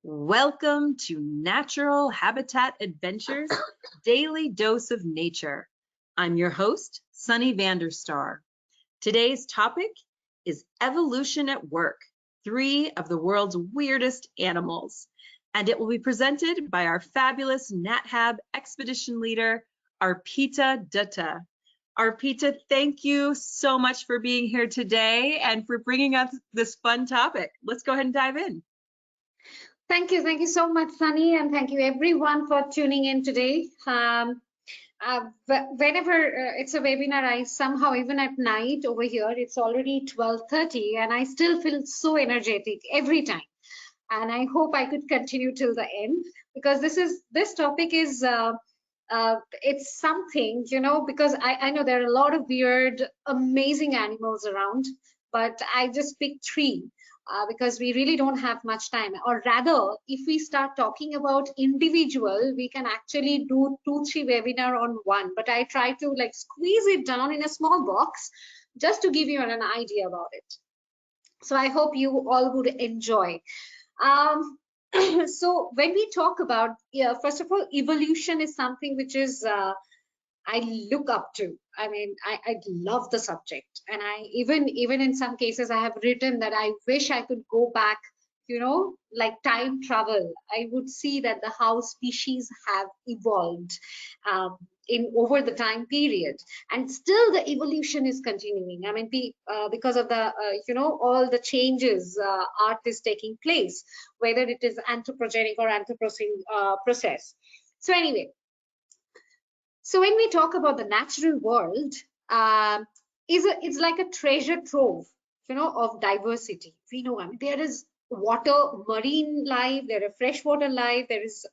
Welcome to Natural Habitat Adventures, Daily Dose of Nature. I'm your host, Sunny Vanderstar. Today's topic is evolution at work, 3 of the world's weirdest animals. And it will be presented by our fabulous NatHab expedition leader, Arpita Dutta. Arpita, thank you so much for being here today and for bringing us this fun topic. Let's go ahead and dive in. Thank you so much, Sunny, and thank you everyone for tuning in today. Whenever it's a webinar, I somehow, even at night over here, it's already 12:30 and I still feel so energetic every time. And I hope I could continue till the end, because this topic is it's something, because I know there are a lot of weird, amazing animals around, but I just picked 3. Because we really don't have much time, or rather, if we start talking about individual, we can actually do 2-3 webinar on one, but I try to squeeze it down in a small box just to give you an idea about it. So I hope you all would enjoy. So when we talk about, first of all, evolution is something which is I look up to. I mean, I love the subject, and I even in some cases I have written that I wish I could go back, like time travel. I would see that how species have evolved in over the time period, and still the evolution is continuing. I mean, because of the all the changes art is taking place, whether it is anthropogenic or anthropocene process. So anyway. So when we talk about the natural world, it's like a treasure trove, of diversity. We know, I mean, there is water, marine life, there are freshwater life, there is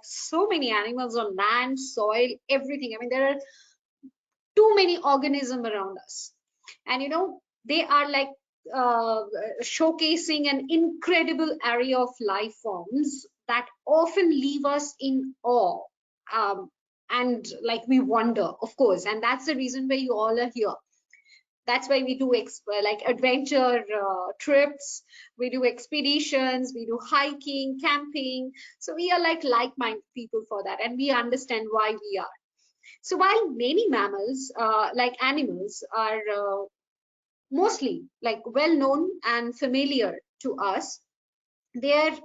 so many animals on land, soil, everything. I mean, there are too many organisms around us, and they are showcasing an incredible array of life forms that often leave us in awe. And we wonder, of course, and that's the reason why you all are here. That's why we do adventure trips, we do expeditions, we do hiking, camping. So we are like-minded people for that, and we understand why we are. So while many mammals, animals, are mostly well known and familiar to us, there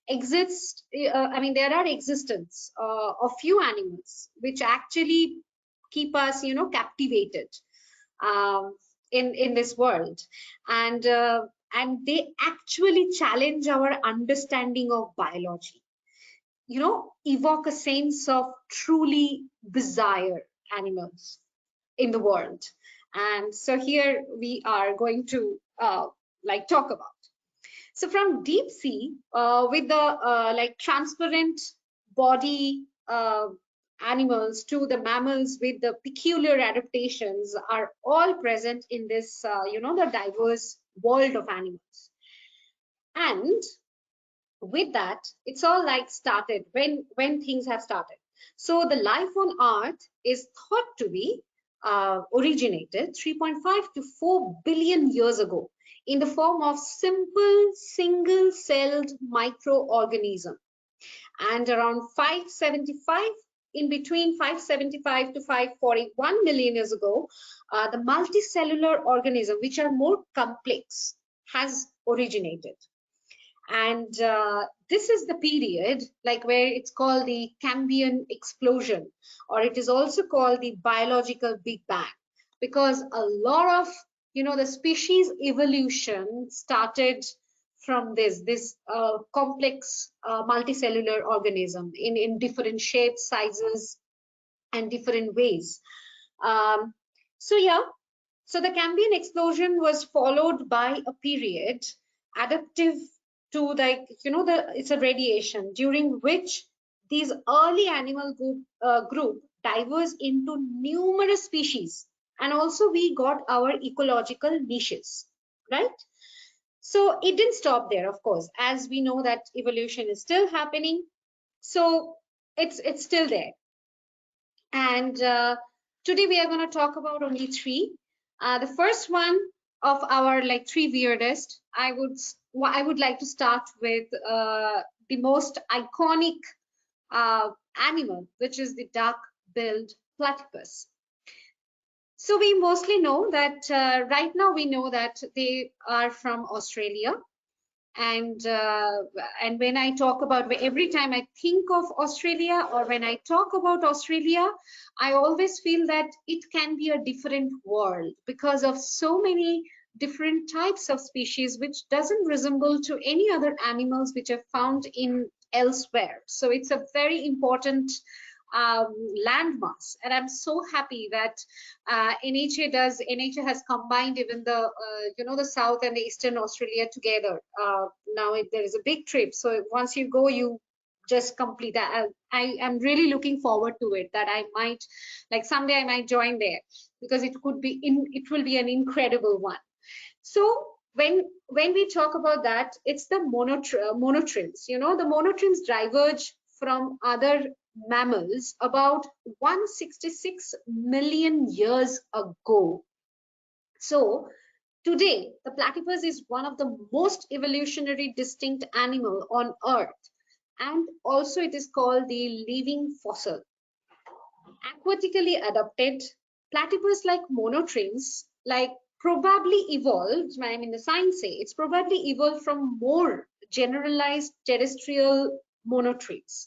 there are existence of few animals which actually keep us captivated in this world, and they actually challenge our understanding of biology, evoke a sense of truly bizarre animals in the world. And so here we are going to talk about. So from deep sea, with the transparent body animals to the mammals with the peculiar adaptations are all present in this, the diverse world of animals. And with that, it's all started when things have started. So the life on Earth is thought to be originated 3.5 to 4 billion years ago, in the form of simple single-celled microorganism. And around 575, in between 575 to 541 million years ago, the multicellular organism, which are more complex, has originated. And this is the period where it's called the Cambrian explosion, or it is also called the biological Big Bang, because a lot of the species evolution started from this complex multicellular organism in different shapes, sizes, and different ways. So the Cambrian explosion was followed by a period adaptive to it's a radiation, during which these early animal group diverse into numerous species. And also we got our ecological niches, right? So it didn't stop there, of course, as we know that evolution is still happening. So it's still there. And today we are going to talk about only 3. The first one of our 3 weirdest, I would I would like to start with the most iconic animal, which is the dark-billed platypus. So we mostly know that right now we know that they are from Australia. And when I talk about, every time I think of Australia or when I talk about Australia, I always feel that it can be a different world because of so many different types of species which doesn't resemble to any other animals which are found in elsewhere. So it's a very important landmass, and I'm so happy that NHA has combined even the the South and the Eastern Australia together. Now there is a big trip, so once you go, you just complete that. I am really looking forward to it, that I might, like, someday I might join there, because it will be an incredible one. So when we talk about that, it's the monotremes. The monotremes diverge from other mammals about 166 million years ago. So today, the platypus is one of the most evolutionary distinct animal on Earth, and also it is called the living fossil. Aquatically adapted, platypus like monotremes, like, probably evolved, I mean the science say it's probably evolved from more generalized terrestrial monotremes.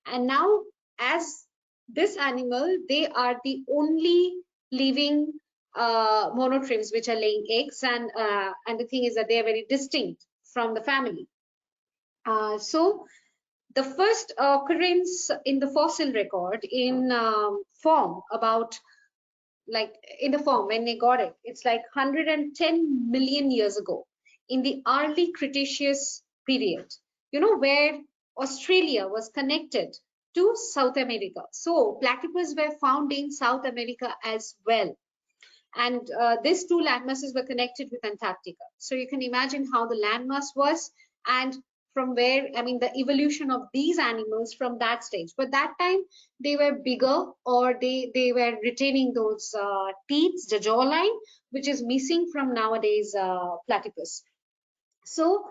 And now, as this animal, they are the only living monotremes which are laying eggs, and the thing is that they are very distinct from the family. So the first occurrence in the fossil record in form about, like, in the form when they got it, it's like 110 million years ago in the early Cretaceous period, where Australia was connected to South America. So platypus were found in South America as well. And these two landmasses were connected with Antarctica. So you can imagine how the landmass was, and from where, I mean, the evolution of these animals from that stage. But that time they were bigger, or they were retaining those teeth, the jawline, which is missing from nowadays platypus. So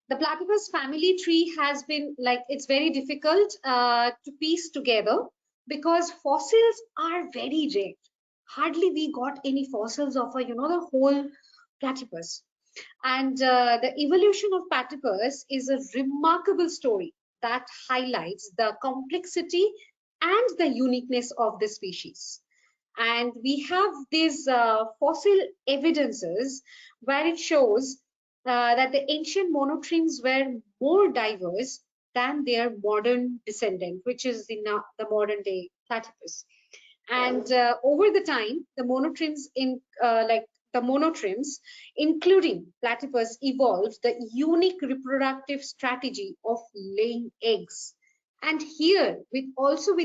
the platypus family tree has been, like, it's very difficult to piece together, because fossils are very rare. Hardly we got any fossils of the whole platypus. And the evolution of platypus is a remarkable story that highlights the complexity and the uniqueness of the species. And we have these fossil evidences where it shows that the ancient monotremes were more diverse than their modern descendant, which is the modern day platypus. And over the time, the monotremes, including platypus, evolved the unique reproductive strategy of laying eggs. And here, with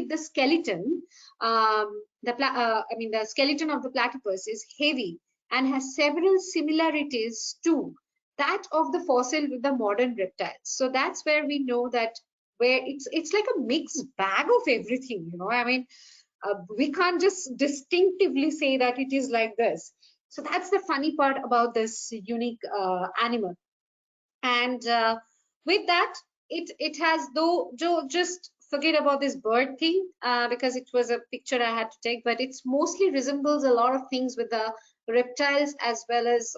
the skeleton, the skeleton of the platypus is heavy and has several similarities to that of the fossil with the modern reptiles. So that's where we know that, where it's like a mixed bag of everything. I mean, we can't just distinctively say that it is like this. So that's the funny part about this unique animal. And with that, it has, though, just forget about this bird thing, because it was a picture I had to take, but it's mostly resembles a lot of things with the reptiles as well as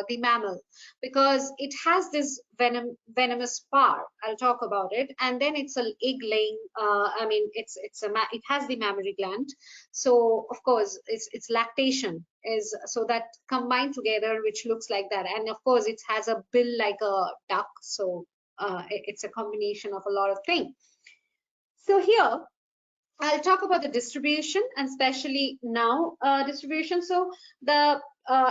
the mammal, because it has this venomous spar. I'll talk about it. And then it's an egg laying, it has the mammary gland. So of course it's lactation is, so that combined together, which looks like that. And of course it has a bill like a duck. So it's a combination of a lot of things. So here I'll talk about the distribution, and especially now distribution. So the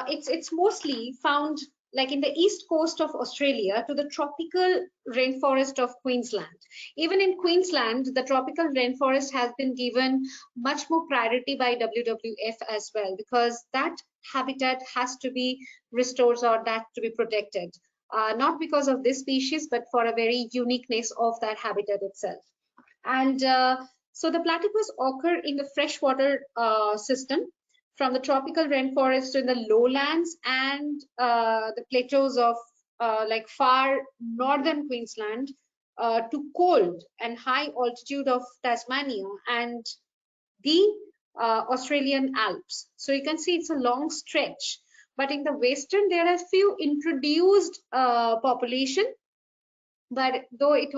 it's mostly found, like, in the east coast of Australia to the tropical rainforest of Queensland. Even in Queensland, the tropical rainforest has been given much more priority by WWF as well, because that habitat has to be restored, or that to be protected. Not because of this species, but for a very uniqueness of that habitat itself. And so the platypus occur in the freshwater system, from the tropical rainforest to the lowlands and the plateaus of like far northern Queensland to cold and high altitude of Tasmania and the Australian Alps. So you can see it's a long stretch. But in the western, there are few introduced population, but though it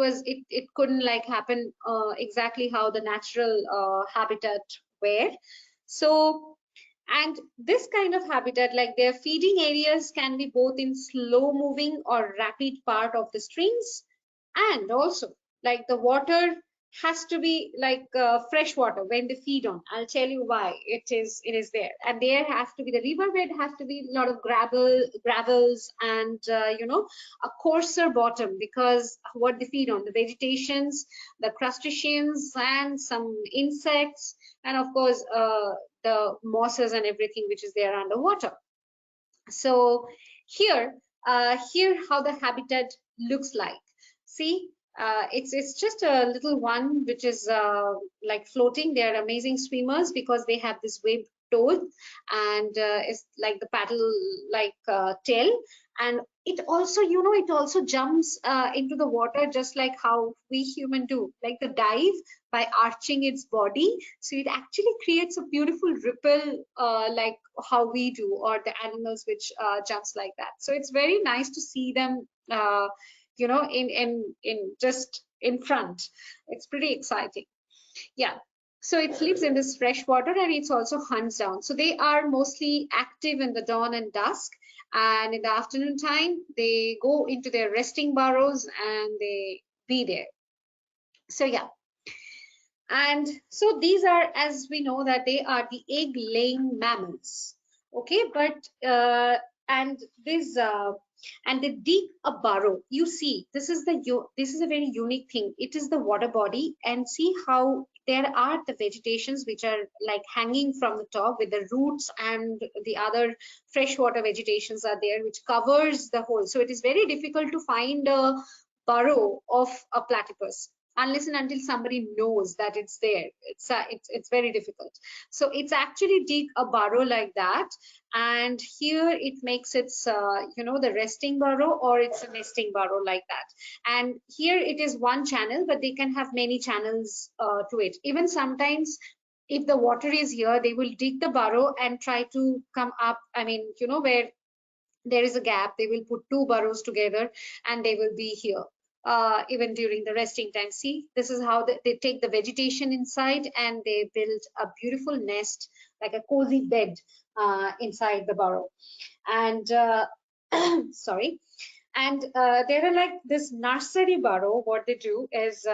couldn't like happen exactly how the natural habitat were. So, and this kind of habitat, like their feeding areas can be both in slow moving or rapid part of the streams, and also like the water has to be like fresh water when they feed on. I'll tell you why it is there. And there has to be the riverbed has to be a lot of gravels and a coarser bottom, because what they feed on, the vegetations, the crustaceans and some insects, and of course the mosses and everything which is there underwater. So here here how the habitat looks like. See, it's just a little one which is like floating. They are amazing swimmers because they have this webbed toe, and it's like the paddle like tail, and it also it also jumps into the water just like how we human do, like the dive by arching its body. So it actually creates a beautiful ripple like how we do, or the animals which jumps like that. So it's very nice to see them in just in front. It's pretty exciting. Yeah. So it lives in this fresh water, and it's also hunts down. So they are mostly active in the dawn and dusk, and in the afternoon time they go into their resting burrows and they be there. So yeah. And so these are, as we know, that they are the egg laying mammals. Okay, but and this and they dig a burrow. You see, this is a very unique thing. It is the water body, and see how there are the vegetations which are like hanging from the top with the roots, and the other freshwater vegetations are there which covers the whole. So it is very difficult to find a burrow of a platypus unless and until somebody knows that it's there. It's very difficult. So it's actually dig a burrow like that, and here it makes its the resting burrow, or it's a nesting burrow like that. And here it is one channel, but they can have many channels to it. Even sometimes if the water is here, they will dig the burrow and try to come up, I mean, where there is a gap, they will put two burrows together and they will be here even during the resting time. See, this is how they take the vegetation inside and they build a beautiful nest, like a cozy bed inside the burrow. And sorry. And there are like this nursery burrow. What they do is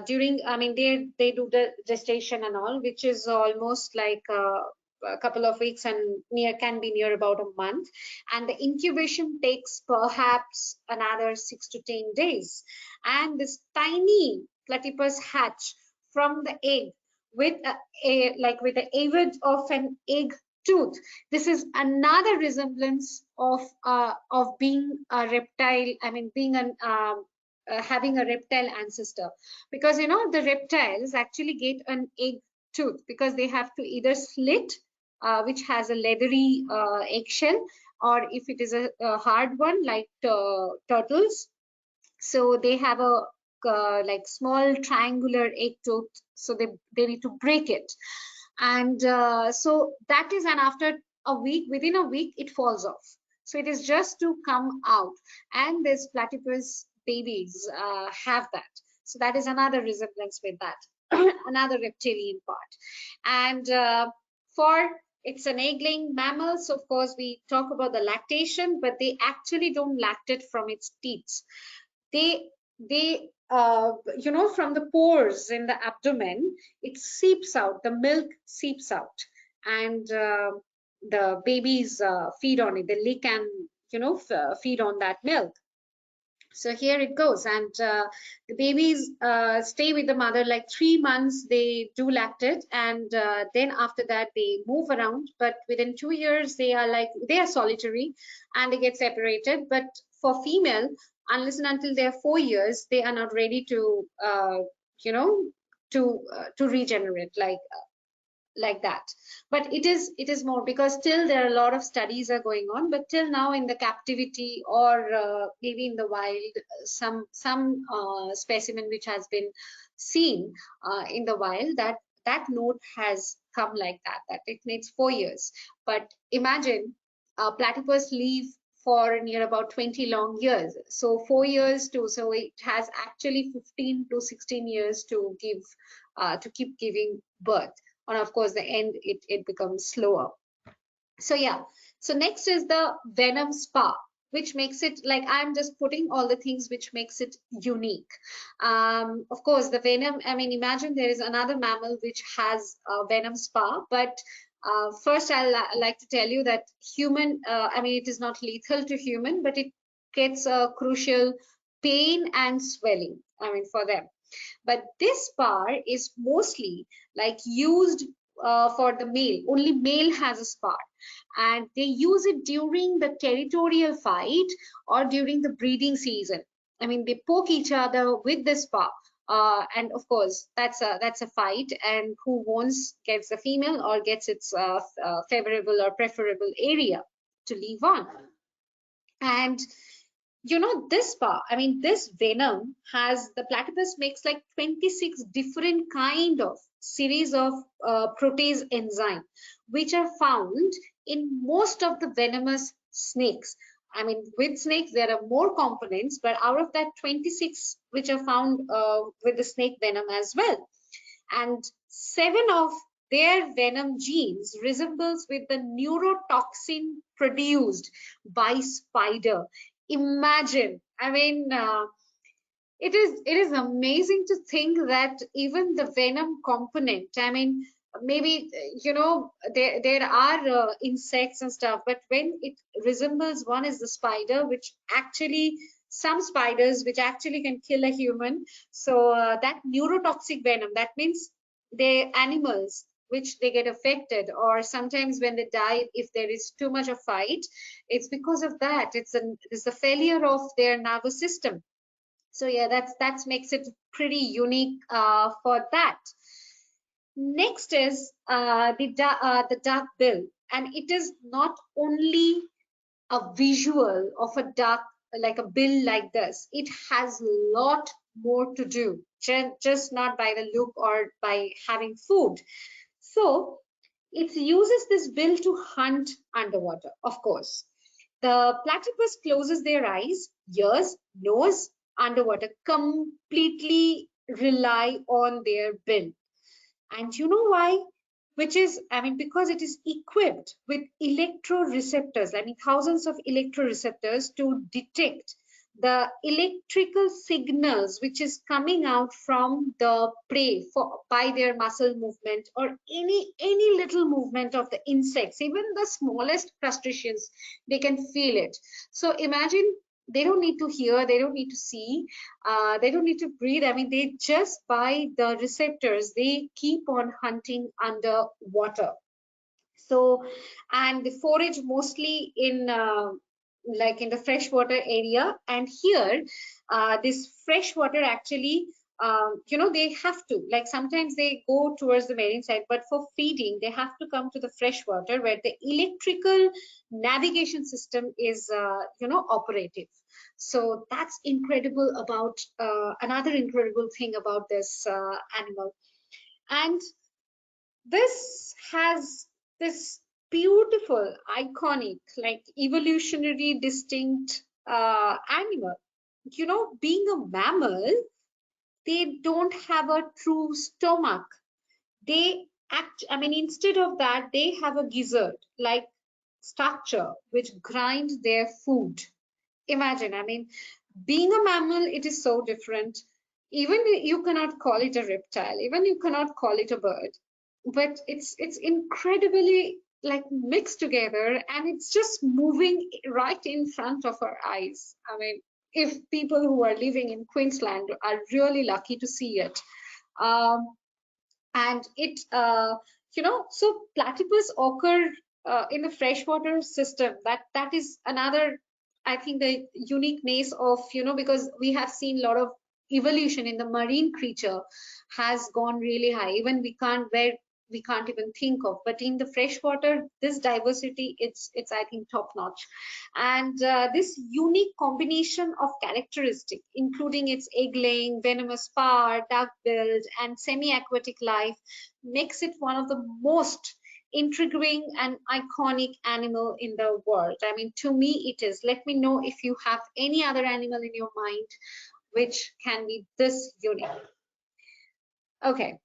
during, I mean, they do the gestation and all, which is almost like a couple of weeks, and can be near about a month, and the incubation takes perhaps another 6 to 10 days, and this tiny platypus hatch from the egg with with the avid of an egg tooth. This is another resemblance of being a reptile, I mean being an having a reptile ancestor, because the reptiles actually get an egg tooth because they have to either slit which has a leathery eggshell, or if it is a hard one like turtles, so they have a like small triangular egg tooth, so they need to break it. And so that is, and after a week, within a week it falls off, so it is just to come out. And this platypus babies have that, so that is another resemblance with that another reptilian part. And for it's an egg-laying mammal, so of course we talk about the lactation, but they actually don't lactate from its teats. They from the pores in the abdomen, it seeps out, the milk seeps out, and the babies feed on it. They lick and feed on that milk. So here it goes, and the babies stay with the mother like 3 months. They do lactate, and then after that they move around. But within 2 years, they are solitary, and they get separated. But for female, unless and until they're 4 years, they are not ready to to regenerate, like that. But it is more, because still there are a lot of studies are going on, but till now in the captivity or maybe in the wild, some specimen which has been seen in the wild, that note has come like that it needs 4 years. But imagine platypus live for near about 20 long years, so 4 years so it has actually 15 to 16 years to give to keep giving birth. And of course the end it becomes slower. So yeah, so next is the venom spa, which makes it, like, I'm just putting all the things which makes it unique. Of course the venom, I mean, imagine there is another mammal which has a venom spa, but first I'll like to tell you that human, I mean, it is not lethal to human, but it gets a crucial pain and swelling, I mean, for them. But this spar is mostly like used for the male. Only male has a spar, and they use it during the territorial fight or during the breeding season. I mean, they poke each other with the spar. And of course, that's a fight, and who wins gets the female or gets its favorable or preferable area to live on. And you know, this part, I mean, this venom has, the platypus makes like 26 different kind of series of protease enzyme, which are found in most of the venomous snakes. I mean, with snakes, there are more components, but out of that 26, which are found with the snake venom as well. And 7 of their venom genes resembles with the neurotoxin produced by spider. Imagine, I mean, it is amazing to think that even the venom component, I mean, maybe, you know, there are insects and stuff, but when it resembles, one is the spider, which actually, some spiders which actually can kill a human. So that neurotoxic venom, that means they animals which they get affected, or sometimes when they die, if there is too much of fight, it's because of that. It's the failure of their nervous system. So yeah, that makes it pretty unique for that. Next is the duck bill, and it is not only a visual of a duck, like a bill like this. It has a lot more to do, just not by the look or by having food. So it uses this bill to hunt underwater, of course. The platypus closes their eyes, ears, nose underwater, completely rely on their bill. And you know why? Which is, I mean, because it is equipped with electroreceptors, I mean, thousands of electroreceptors to detect the electrical signals which is coming out from the prey by their muscle movement or any little movement of the insects, even the smallest crustaceans, they can feel it. So imagine, they don't need to hear, they don't need to see, they don't need to breathe. I mean, they just by the receptors, they keep on hunting underwater. So, and they forage mostly in like in the freshwater area. And here, this freshwater actually, you know, they have to, like, sometimes they go towards the marine side, but for feeding, they have to come to the freshwater where the electrical navigation system is, you know, operative. So that's incredible about, another incredible thing about this animal. And this has this beautiful, iconic, like evolutionary distinct animal. You know, being a mammal, they don't have a true stomach. They act, I mean, instead of that, they have a gizzard like structure which grind their food. Imagine, I mean, being a mammal, it is so different. Even you cannot call it a reptile, even you cannot call it a bird, but it's incredibly like mixed together, and it's just moving right in front of our eyes. I mean, if people who are living in Queensland are really lucky to see it. And it, you know, so platypus occur in the freshwater system. That is another, I think, the uniqueness of, you know, because we have seen a lot of evolution in the marine creature has gone really high. Even we can't, where we can't even think of. But in the freshwater, this diversity, it's I think top notch. And this unique combination of characteristics, including its egg-laying, venomous power, duck-billed, and semi-aquatic life, makes it one of the most intriguing and iconic animal in the world. I mean, to me, it is. Let me know if you have any other animal in your mind which can be this unique. Okay,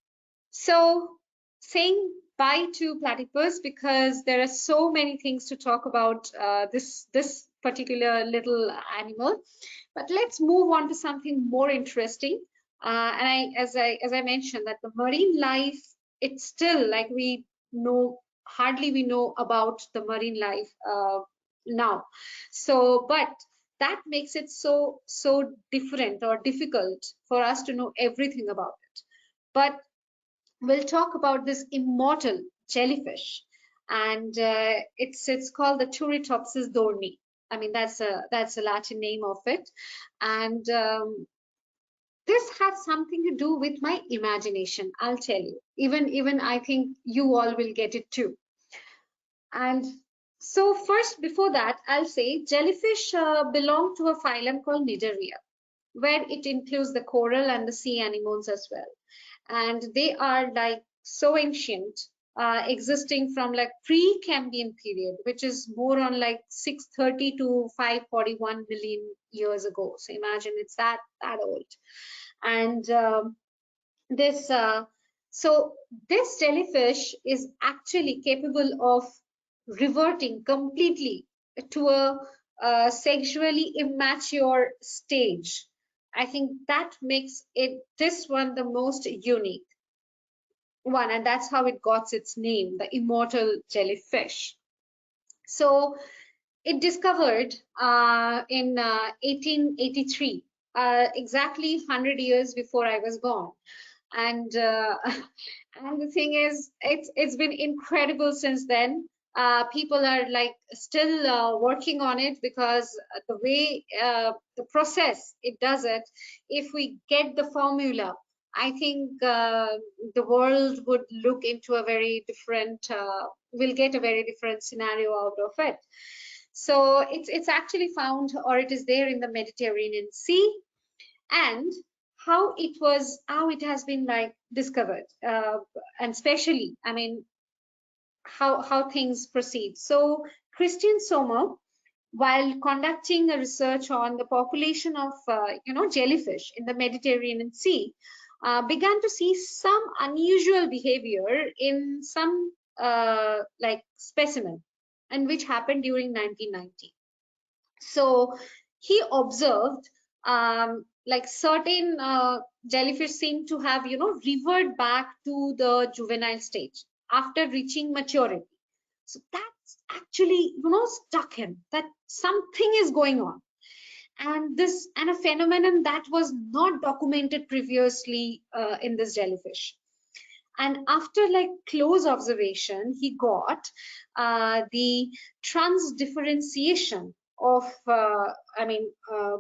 so saying bye to platypus, because there are so many things to talk about this particular little animal. But let's move on to something more interesting. And as I mentioned, that the marine life, it's still like we know hardly we know about the marine life now. So, but that makes it so different or difficult for us to know everything about it. But we'll talk about this immortal jellyfish, and it's called the Turritopsis dorni. I mean, that's a Latin name of it, and this has something to do with my imagination. I'll tell you. Even I think you all will get it too. And so first, before that, I'll say jellyfish belong to a phylum called Nidaria, where it includes the coral and the sea anemones as well. And they are like so ancient, existing from like pre-Cambrian period, which is more on like 630 to 541 million years ago. So imagine it's that old. And so this jellyfish is actually capable of reverting completely to a sexually immature stage. I think that makes this one the most unique one, and that's how it got its name, the immortal jellyfish. So it discovered in 1883, exactly 100 years before I was born. And and the thing is, it's been incredible since then. People are like still working on it, because the way the process it does it, if we get the formula, I think the world would look into a very different, we'll get a very different scenario out of it. So it's actually found, or it is there in the Mediterranean Sea. And how it has been like discovered, and especially, I mean, how things proceed. So Christian Sommer, while conducting a research on the population of jellyfish in the Mediterranean Sea, began to see some unusual behavior in some like specimen, and which happened during 1990. So he observed like certain jellyfish seem to have revert back to the juvenile stage after reaching maturity. So that's actually stuck him that something is going on, and a phenomenon that was not documented previously in this jellyfish. And after like close observation, he got the transdifferentiation of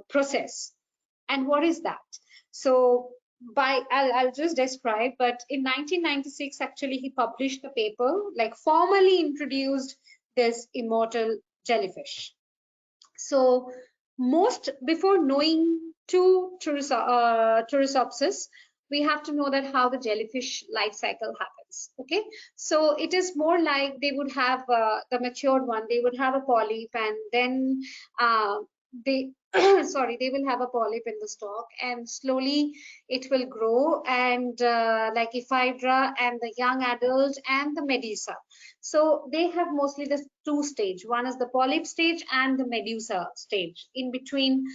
process. And what is that? So I'll just describe, but in 1996 actually he published a paper, like formally introduced this immortal jellyfish. So before knowing to Turritopsis, we have to know that how the jellyfish life cycle happens. Okay, so it is more like they would have the matured one, they would have a polyp, and then they they will have a polyp in the stalk, and slowly it will grow, and like ephedra and the young adult and the medusa. So they have mostly the two stage. One is the polyp stage and the medusa stage. In between,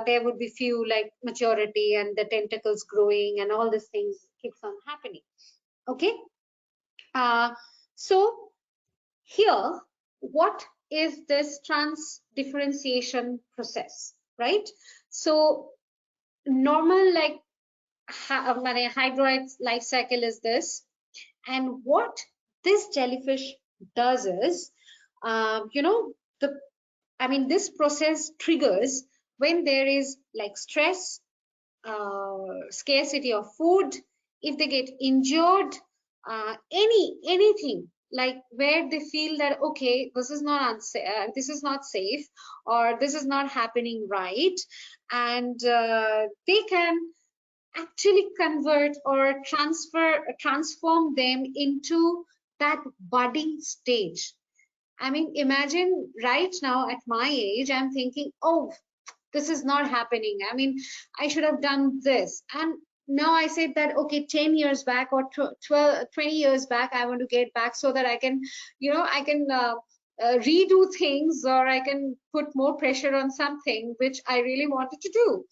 there would be few like maturity and the tentacles growing and all these things keeps on happening. Okay. So here, what is this transdifferentiation process, right? So normal like hydroid life cycle is this, and what this jellyfish does is, this process triggers when there is like stress, scarcity of food, if they get injured, anything like where they feel that okay, this is not this is not safe, or this is not happening right, and they can actually convert or transform them into that budding stage. I mean, imagine right now at my age, I'm thinking, oh, this is not happening. I mean, I should have done this. And now I said that, okay, 10 years back or 12, 20 years back, I want to get back so that I can, I can redo things, or I can put more pressure on something which I really wanted to do.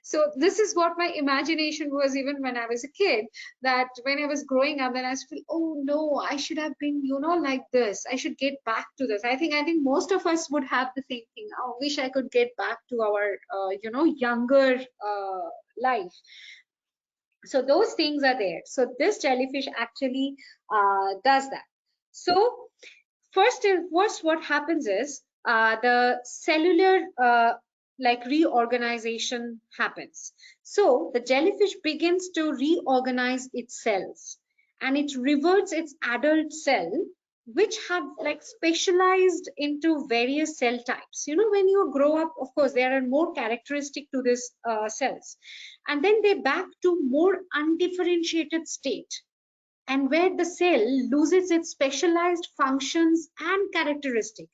So this is what my imagination was even when I was a kid, that when I was growing up, then I feel, oh no, I should have been, like this. I should get back to this. I think most of us would have the same thing. I wish I could get back to our, younger life. So those things are there. So this jellyfish actually does that. So first, what happens is the cellular reorganization happens. So the jellyfish begins to reorganize its cells, and it reverts its adult cell, which have like specialized into various cell types. When you grow up, of course, there are more characteristic to this cells, and then they back to more undifferentiated state, and where the cell loses its specialized functions and characteristic.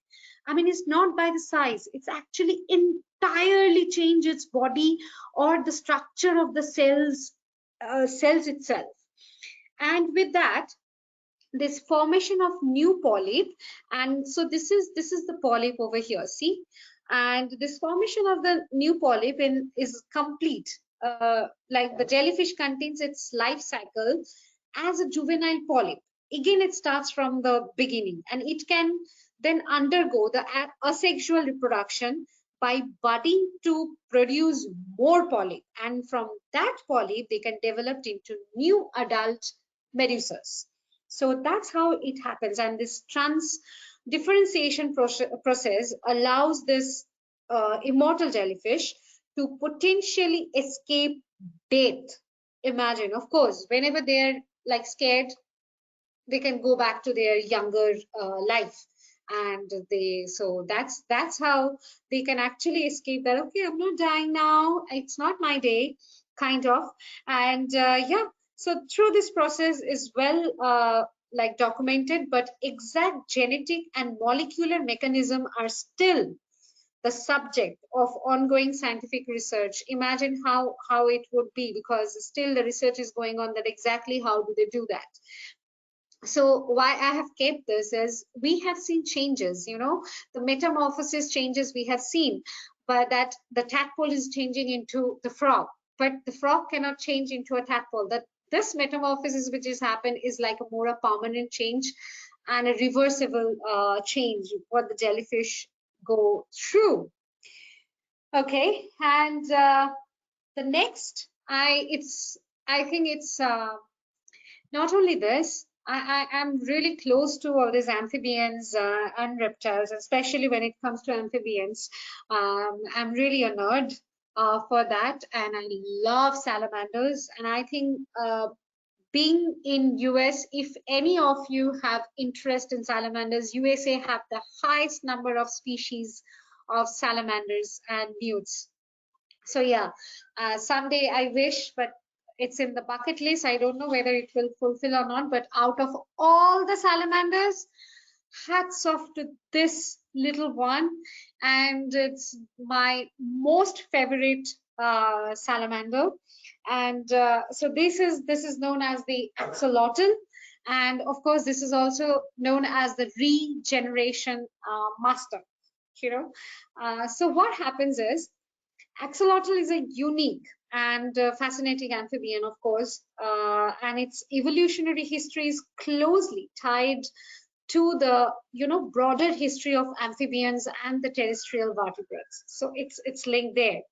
I mean, it's not by the size, it's actually entirely change its body or the structure of the cells itself. And with that, this formation of new polyp, and so this is the polyp over here, see, and this formation of the new polyp is complete. Like the jellyfish contains its life cycle as a juvenile polyp. Again, it starts from the beginning, and it can then undergo the asexual reproduction by budding to produce more polyp, and from that polyp they can develop into new adult medusas. So that's how it happens, and this differentiation process allows this immortal jellyfish to potentially escape death. Imagine, of course, whenever they're like scared, they can go back to their younger life, and that's how they can actually escape that. Okay, I'm not dying now, it's not my day, kind of. And yeah, so through this process is well like documented, but exact genetic and molecular mechanism are still the subject of ongoing scientific research. Imagine how it would be, because still the research is going on, that exactly how do they do that. So why I have kept this is we have seen changes, the metamorphosis changes we have seen, but that the tadpole is changing into the frog, but the frog cannot change into a tadpole. That this metamorphosis which has happened is like a more permanent change and a reversible change what the jellyfish go through. Okay, and the next, I think it's not only this. I am really close to all these amphibians and reptiles, especially when it comes to amphibians. I'm really a nerd for that, and I love salamanders. And I think being in US, if any of you have interest in salamanders, USA have the highest number of species of salamanders and newts. So yeah, someday I wish, but it's in the bucket list. I don't know whether it will fulfill or not, but out of all the salamanders, hats off to this little one, and it's my most favorite salamander. And so this is known as the axolotl, and of course this is also known as the regeneration master. So what happens is, axolotl is a unique and fascinating amphibian, of course, and its evolutionary history is closely tied to the broader history of amphibians and the terrestrial vertebrates. So it's linked there,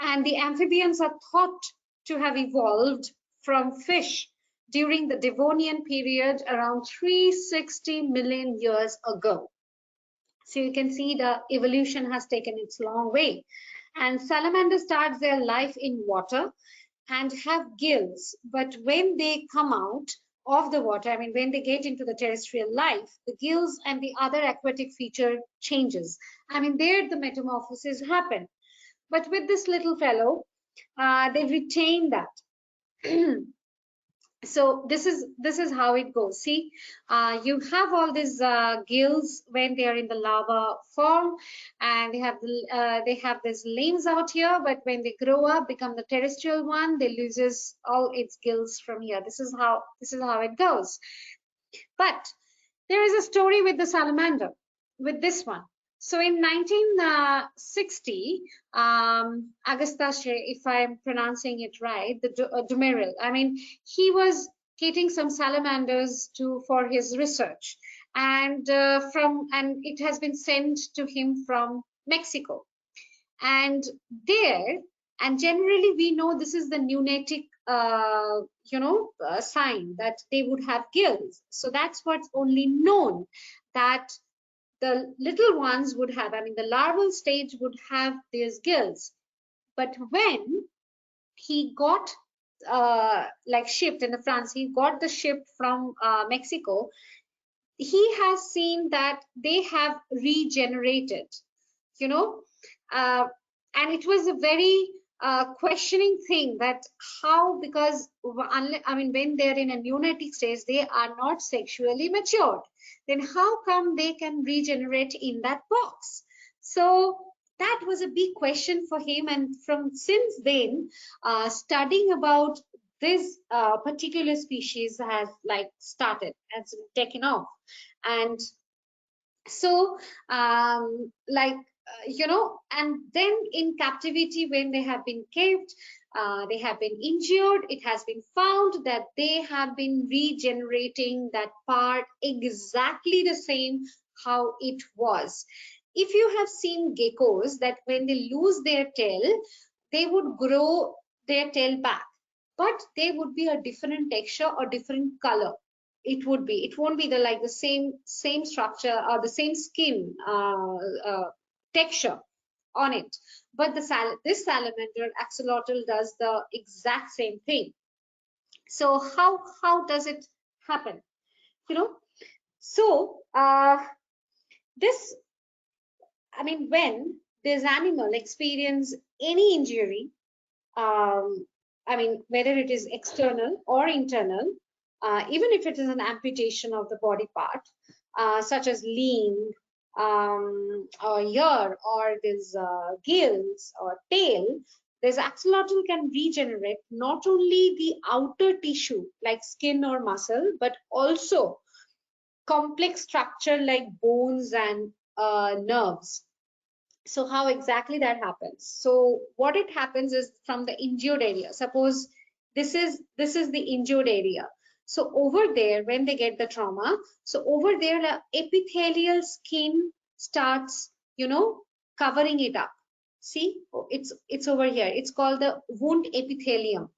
and the amphibians are thought to have evolved from fish during the Devonian period around 360 million years ago. So you can see the evolution has taken its long way. And salamanders start their life in water and have gills, but when they come out, of the water, I mean, when they get into the terrestrial life, the gills and the other aquatic feature changes. I mean, there the metamorphosis happen. But with this little fellow, they retain that. So this is how it goes. See, you have all these gills when they are in the larva form, and they have these limbs out here, but when they grow up, become the terrestrial one, they loses all its gills from here. This is how it goes. But there is a story with the salamander, with this one. So in 1960, Agastashe, if I'm pronouncing it right, the Dumeril, I mean, he was getting some salamanders for his research, and it has been sent to him from Mexico. And generally we know this is the nunatic sign that they would have gills. So that's what's only known, that the little ones would have, I mean, the larval stage would have these gills. But when he got shipped in France, he got the ship from Mexico, he has seen that they have regenerated, and it was a very questioning thing, that how, because I mean, when they're in a neonatic stage, they are not sexually matured, then how come they can regenerate in that box? So that was a big question for him, and since then, studying about this particular species has started, has taken off. And so and then in captivity, when they have been caved, they have been injured, it has been found that they have been regenerating that part exactly the same how it was. If you have seen geckos, that when they lose their tail, they would grow their tail back, but they would be a different texture or different color. It won't be the same structure or the same skin texture on it. But this salamander axolotl does the exact same thing. So how does it happen? So this, I mean, when this animal experience any injury, I mean, whether it is external or internal, even if it is an amputation of the body part, such as limb, or ear, or this gills or tail, this axolotl can regenerate not only the outer tissue like skin or muscle, but also complex structure like bones and nerves. So how exactly that happens? So what it happens is, from the injured area, suppose this is the injured area. So over there, when they get the trauma, so over there, the epithelial skin starts, covering it up. See, it's over here. It's called the wound epithelium.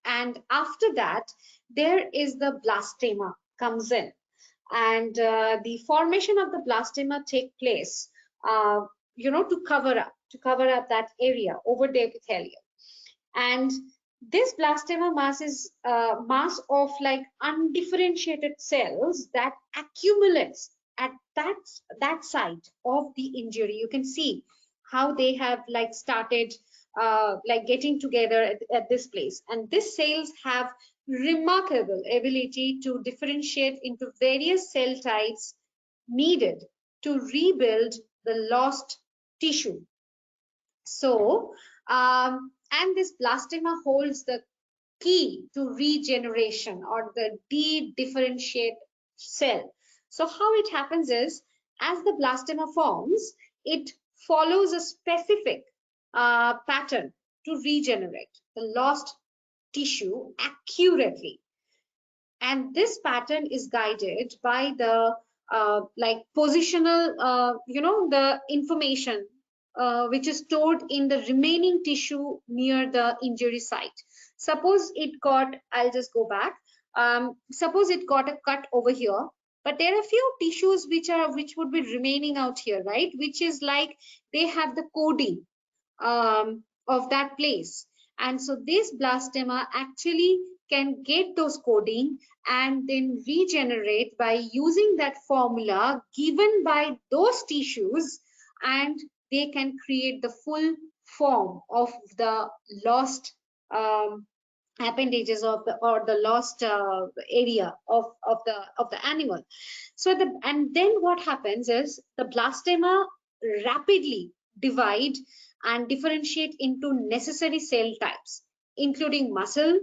And after that, there is the blastema comes in, and the formation of the blastema take place, to cover up that area over the epithelium. And this blastema mass is mass of undifferentiated cells that accumulates at that site of the injury. You can see how they have started getting together at this place, and these cells have remarkable ability to differentiate into various cell types needed to rebuild the lost tissue. So and this blastema holds the key to regeneration, or the de-differentiate cell. So how it happens is, as the blastema forms, it follows a specific pattern to regenerate the lost tissue accurately. And this pattern is guided by the positional, the information which is stored in the remaining tissue near the injury site. Suppose it got, I'll just go back. Suppose it got a cut over here, but there are few tissues which would be remaining out here, right? Which is they have the coding of that place. And so this blastema actually can get those coding and then regenerate by using that formula given by those tissues, and they can create the full form of the lost appendages of the, or the lost area of the animal. So and then what happens is the blastema rapidly divide and differentiate into necessary cell types, including muscle,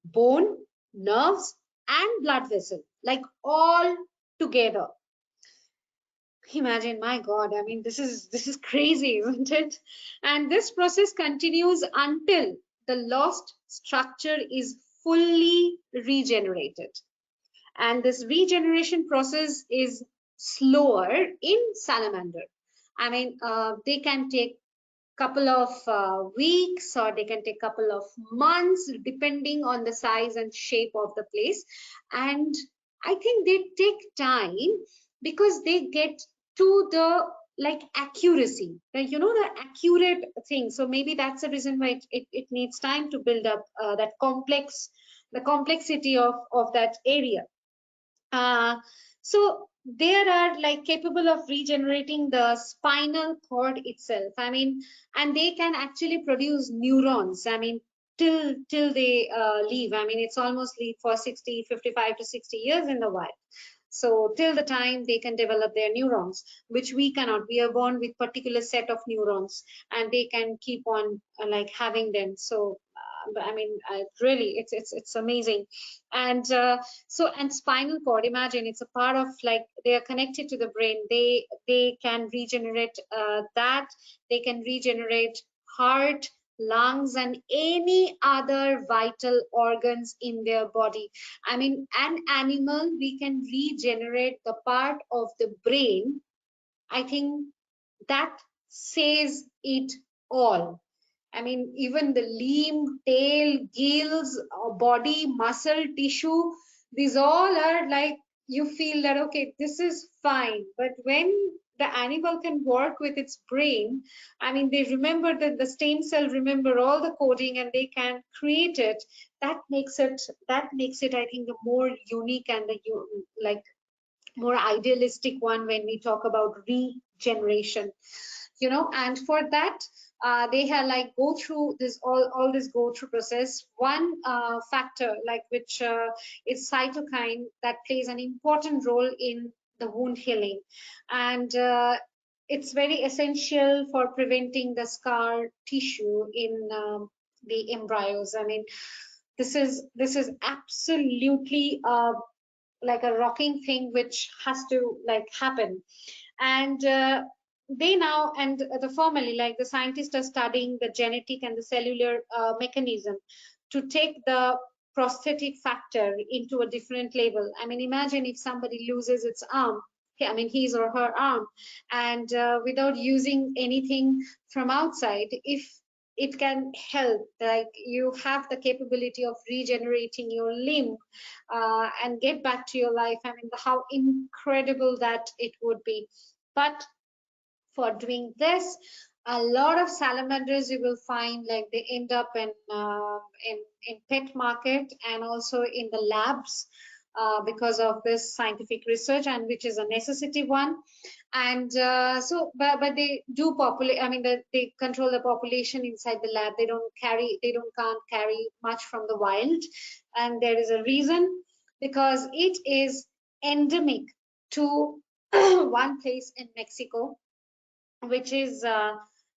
bone, nerves, and blood vessel, like all together. Imagine, my God, I mean, this is crazy, isn't it? And this process continues until the lost structure is fully regenerated. And this regeneration process is slower in salamander. I mean, they can take couple of weeks, or they can take couple of months, depending on the size and shape of the place. And I think they take time because they get to the like accuracy, like, the accurate thing. So maybe that's the reason why it needs time to build up that the complexity of that area. So there are like capable of regenerating the spinal cord itself. I mean, and they can actually produce neurons. I mean, till they leave. I mean, it's almost leave for 55 to 60 years in the wild. So till the time they can develop their neurons, which we cannot. We are born with particular set of neurons, and they can keep on like having them. So I mean, really, it's amazing. And and spinal cord, imagine, it's a part of, like, they are connected to the brain. They can regenerate that. They can regenerate heart, lungs, and any other vital organs in their body. I mean, an animal, we can regenerate the part of the brain. I think that says it all. I mean, even the limb, tail, gills, body, muscle, tissue, these all are like, you feel that, okay, this is fine. But when the animal can work with its brain, I mean, they remember that the stem cell remember all the coding, and they can create it. That makes it, I think, the more unique and the like more idealistic one when we talk about regeneration. And for that, they have like go through this all this go through process. One factor, like, which is cytokine, that plays an important role in the wound healing, and it's very essential for preventing the scar tissue in the embryos. I mean, this is absolutely like a rocking thing which has to like happen. And they now, and the formally, like, the scientists are studying the genetic and the cellular mechanism to take the prosthetic factor into a different level. I mean, imagine if somebody loses its arm, I mean, his or her arm, and without using anything from outside, if it can help, like, you have the capability of regenerating your limb and get back to your life. I mean, how incredible that it would be. But for doing this, a lot of salamanders you will find, like, they end up in pet market and also in the labs because of this scientific research, and which is a necessity one. And but they do populate, I mean, they control the population inside the lab. They can't carry much from the wild, and there is a reason, because it is endemic to one place in Mexico, which is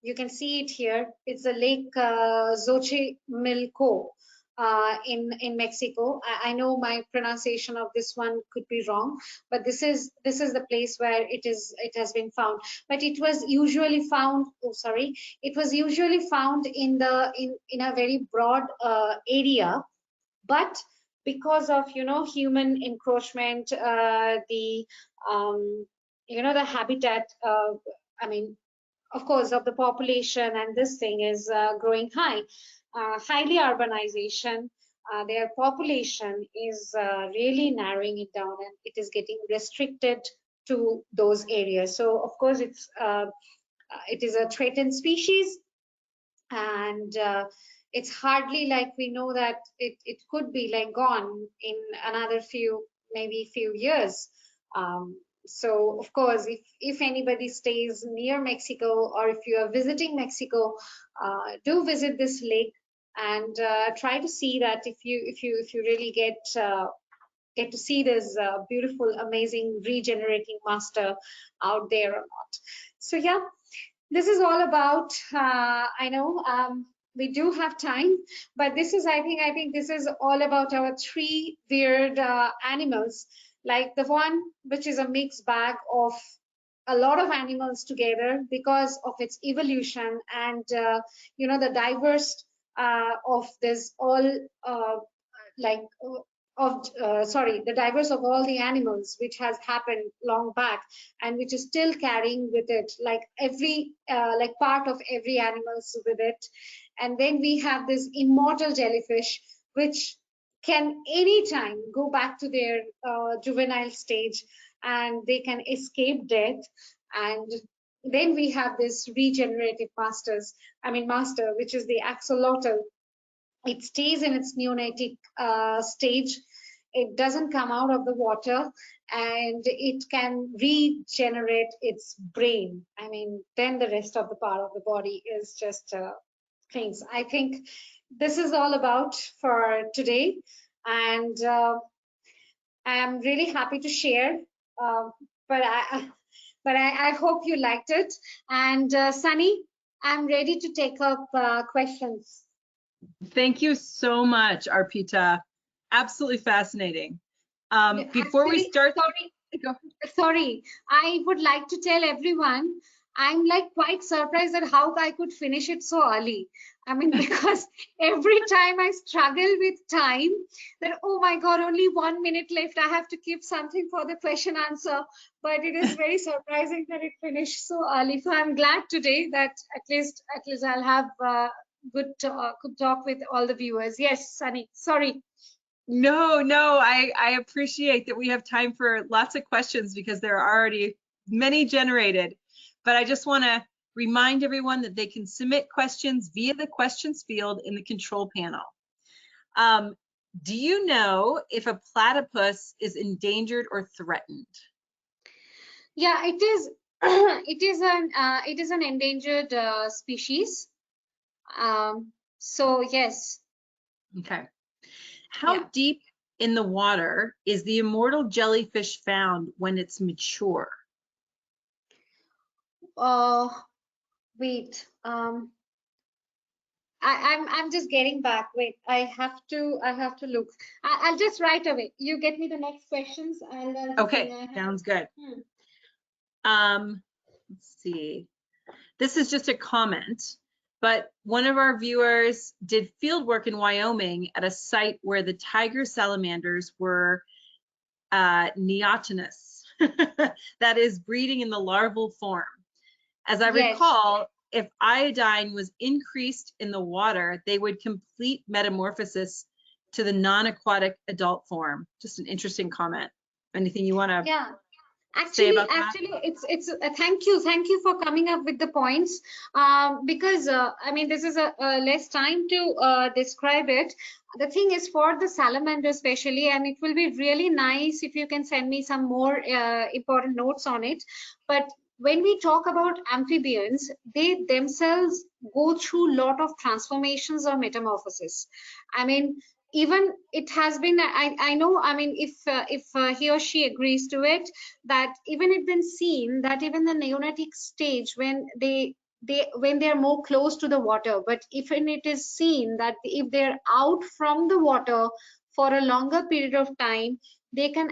you can see it here. It's the Lake Xochimilco in Mexico. I know my pronunciation of this one could be wrong, but this is the place where it has been found. But it was usually found, it was usually found in a very broad area. But because of human encroachment, the the habitat, I mean, of course, of the population, and this thing is growing highly urbanization, their population is really narrowing it down, and it is getting restricted to those areas. So of course it is a threatened species, and it's hardly like we know that it could be like gone in another maybe few years. So of course, if anybody stays near Mexico, or if you are visiting Mexico, do visit this lake and try to see that if you really get to see this beautiful, amazing regenerating master out there or not. So yeah, this is all about. I know we do have time, but this is I think this is all about our three weird animals, like the one which is a mixed bag of a lot of animals together because of its evolution and the diverse of this all like the diverse of all the animals which has happened long back and which is still carrying with it like every like part of every animals with it. And then we have this immortal jellyfish which can anytime go back to their juvenile stage and they can escape death. And then we have this regenerative master, which is the axolotl. It stays in its neonatic stage. It doesn't come out of the water, and it can regenerate its brain. Then the rest of the part of the body is just things. I think this is all about for today, and I'm really happy to share. But I hope you liked it. And Sunny, I'm ready to take up questions. Thank you so much, Arpita. Absolutely fascinating. Before we start, sorry, I would like to tell everyone I'm like quite surprised at how I could finish it so early. Because every time I struggle with time, that oh my God, only 1 minute left. I have to keep something for the question answer. But it is very surprising that it finished so early. So I'm glad today that at least I'll have good talk with all the viewers. Yes, Sunny, sorry. No, I appreciate that we have time for lots of questions because there are already many generated. But I just want to remind everyone that they can submit questions via the questions field in the control panel. Do you know if a platypus is endangered or threatened? Yeah, it is. It is an endangered species. So yes. Okay. How deep in the water is the immortal jellyfish found when it's mature? Wait. I'm just getting back. Wait, I have to look. I'll just right away. You get me the next questions and okay, sounds good. Let's see. This is just a comment, but one of our viewers did field work in Wyoming at a site where the tiger salamanders were neotenous, that is breeding in the larval form. As I recall, if iodine was increased in the water, they would complete metamorphosis to the non-aquatic adult form. Just an interesting comment. Anything you want to Actually, it's thank you for coming up with the points, because this is a less time to describe it. The thing is for the salamander especially, and it will be really nice if you can send me some more important notes on it. But when we talk about amphibians, they themselves go through a lot of transformations or metamorphosis. Even it has been, I know, if he or she agrees to it, that even it's been seen that even the neonatic stage, when they're more close to the water, but even it is seen that if they're out from the water for a longer period of time, they can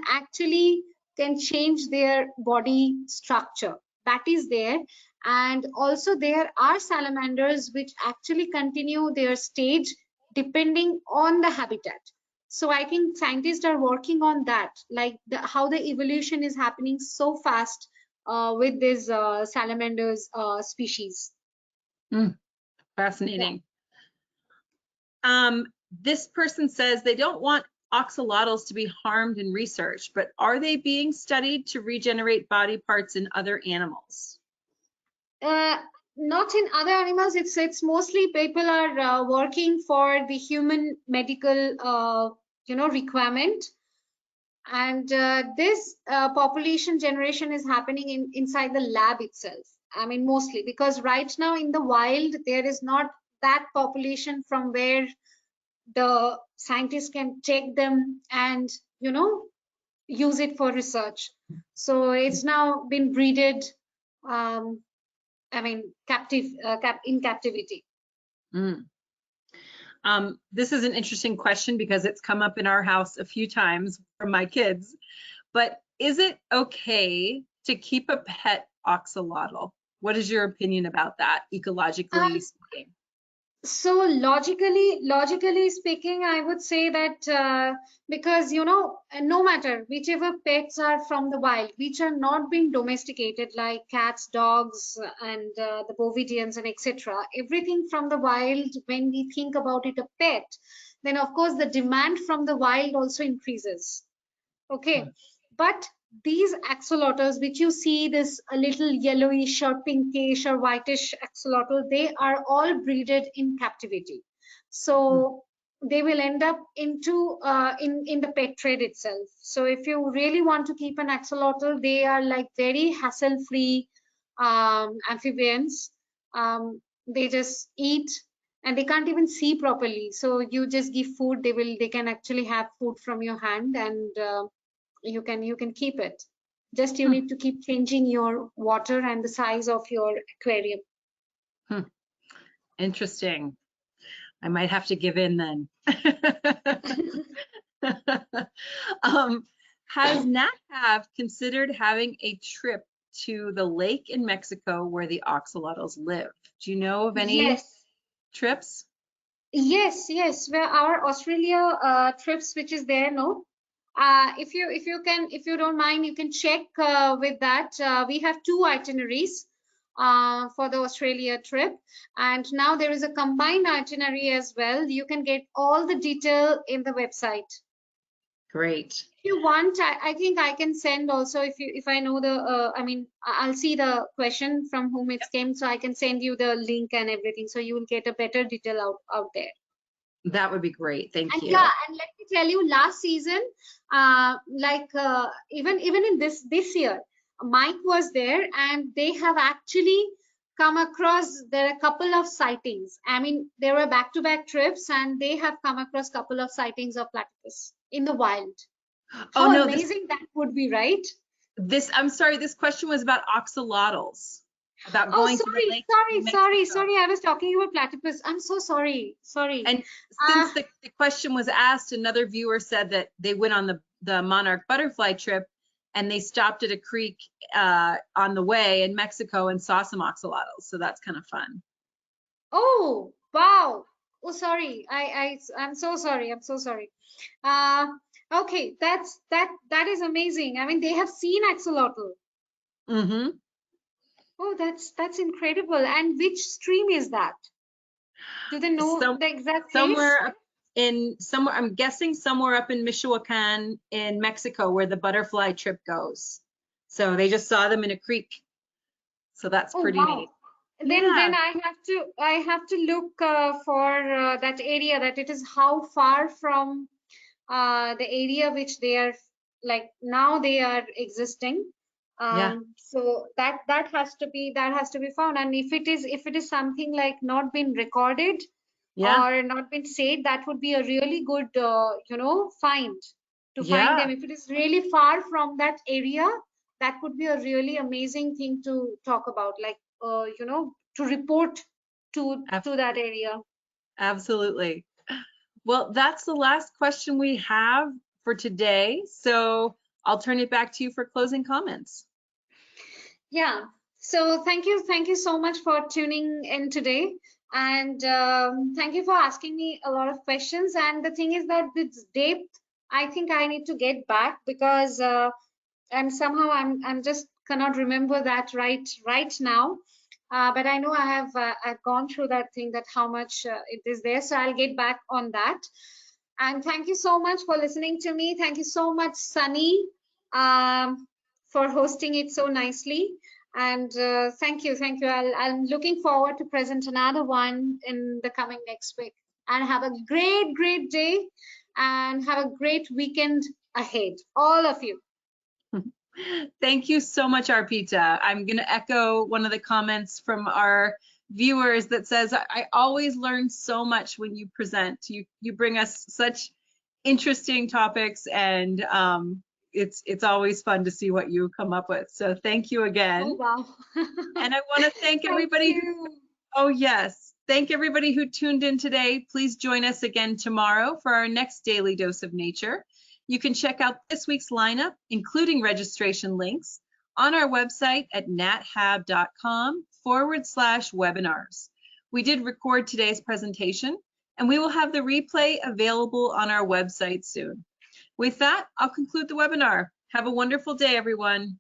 change their body structure. That is there. And also there are salamanders which actually continue their stage depending on the habitat. So I think scientists are working on that, like how the evolution is happening so fast with this salamanders species. Fascinating. This person says they don't want axolotls to be harmed in research, but are they being studied to regenerate body parts in other animals? Not in other animals. It's mostly people are working for the human medical requirement. And this population generation is happening inside the lab itself. I mean, mostly because right now in the wild, there is not that population from where the scientists can take them and, use it for research. So it's now been breeded, I mean, in captivity. Mm. This is an interesting question because it's come up in our house a few times from my kids, but is it okay to keep a pet axolotl? What is your opinion about that, ecologically speaking? So logically speaking, I would say that because no matter whichever pets are from the wild, which are not being domesticated, like cats, dogs, and the bovidians and etc., everything from the wild, when we think about it a pet, then of course the demand from the wild also increases. Okay, but these axolotls, which you see, this a little yellowish or pinkish or whitish axolotl, they are all breeded in captivity. So they will end up into in the pet trade itself. So if you really want to keep an axolotl, they are like very hassle-free amphibians. They just eat and they can't even see properly. So you just give food, they can actually have food from your hand, and you can keep it. Just you need to keep changing your water and the size of your aquarium. Interesting. I might have to give in then. Has NatHav considered having a trip to the lake in Mexico where the axolotls live? Do you know of any trips? Yes. Where our Australia trips, which is there, no? If you don't mind, you can check with that. We have 2 itineraries for the Australia trip, and now there is a combined itinerary as well. You can get all the detail in the website. Great. If you want, I think I can send also, if I know the I mean, I'll see the question from whom it came, so I can send you the link and everything, so you will get a better detail out there. That would be great. Thank you. Yeah, and let me tell you, last season, even in this year, Mike was there, and they have actually come across, there are a couple of sightings. I mean, there were back-to-back trips, and they have come across a couple of sightings of platypus in the wild. How amazing that would be, right? I'm sorry, this question was about axolotls. About going to the lake. Sorry. I was talking about platypus. I'm so sorry. And since the question was asked, another viewer said that they went on the monarch butterfly trip and they stopped at a creek on the way in Mexico and saw some axolotls. So that's kind of fun. Oh, wow. Oh, sorry. I'm so sorry. Okay, that is amazing. I mean, they have seen axolotl. Mm-hmm. Oh, that's incredible. And which stream is that? Do they know the exact place? Somewhere I'm guessing somewhere up in Michoacan in Mexico where the butterfly trip goes. So they just saw them in a creek. So that's pretty neat. Then I have to look for that area, that it is how far from the area which they are, like now they are existing. So that has to be found, and if it is something like not been recorded or not been said, that would be a really good find to find them. If it is really far from that area, that would be a really amazing thing to talk about, like to report to that area. Absolutely. Well, that's the last question we have for today, so I'll turn it back to you for closing comments. Yeah, so thank you so much for tuning in today, and thank you for asking me a lot of questions. And the thing is that this depth, I think I need to get back, because I'm just cannot remember that right now, but I know I've gone through that thing, that how much it is there, so I'll get back on that. And thank you so much for listening to me. Thank you so much, Sunny, for hosting it so nicely. And thank you. I'm looking forward to present another one in the coming next week. And have a great day, and have a great weekend ahead, all of you. Thank you so much, Arpita. I'm going to echo one of the comments from our viewers that says, I always learn so much when you present. You bring us such interesting topics, and it's always fun to see what you come up with. So thank you again. Oh, wow. And I want to thank everybody. Oh, yes. Thank everybody who tuned in today. Please join us again tomorrow for our next Daily Dose of Nature. You can check out this week's lineup, including registration links, on our website at nathab.com/webinars. We did record today's presentation, and we will have the replay available on our website soon. With that, I'll conclude the webinar. Have a wonderful day, everyone.